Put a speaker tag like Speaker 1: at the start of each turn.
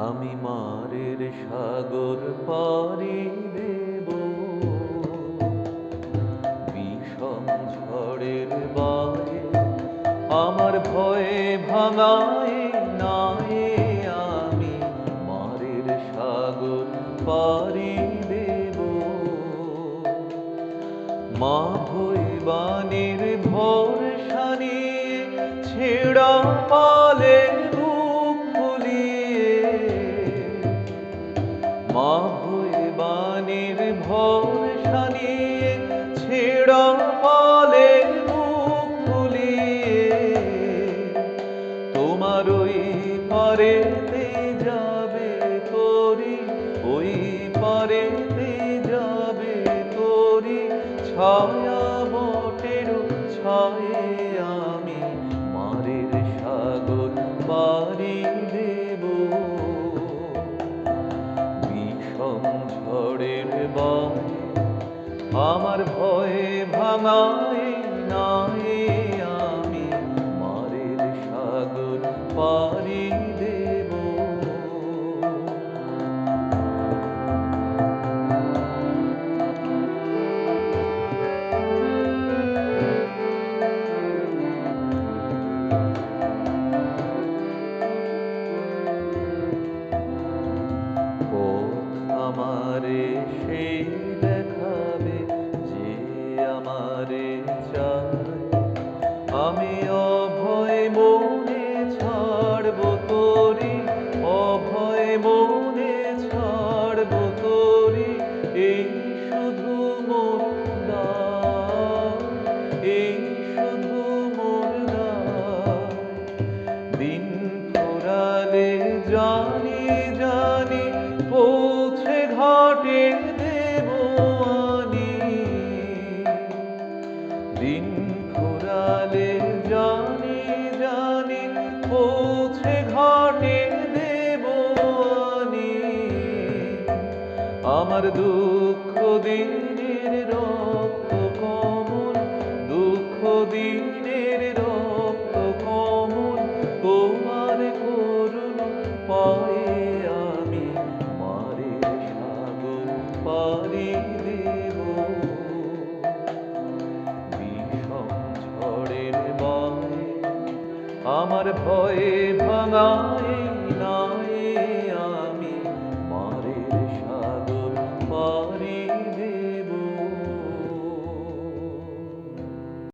Speaker 1: আমি মারের সাগর পাড়ি দেব, বিষম ঝড়ের বারে আমার ভয়ে ভাঙায় নায়ে। আমি মারের সাগর পাড়ি দেব, মা ভৈবানীর ভরসা নিয়ে ছেঁড়া পালে বুক ফুলিয়ে। মা ভৈবানীর ভরসা নিয়ে ছেঁড়া পালে বুক ফুলিয়ে তোমার ওই পারেতে যাবে তোরি, ওই পারেতে যাবে তোরি ছায়া বটের ছায়ে। আমি মারের সাগর পাড়ি দেব, বিষম ঝড়ের বারে আমার ভয়ে ভাঙায় নায়ে। আমি মারের সাগর পাড়ি দেব। আমারে সেই দেখাবে যে আমারে চায়, আমি অভয় মনে ছাড়ব তোরি, অভয় মনে ছাড়ব তোরি। এই শুধু মোর দায়, এই শুধু মোর দায়। দিন ফুরালে জানি জানি পৌঁছে ঘাটে দেব আনি। দিন ফুরালে জানি জানি পৌঁছে ঘাটে দেব আনি। আমার দুঃখ দিনের রক্ত কমল, দুঃখ দিনের রক্ত কমল তোমার করুণ পায়ে। আমি মারের সাগর পাড়ি দেব, বিষম ঝড়ের বারে আমার ভয়ে ভাঙায়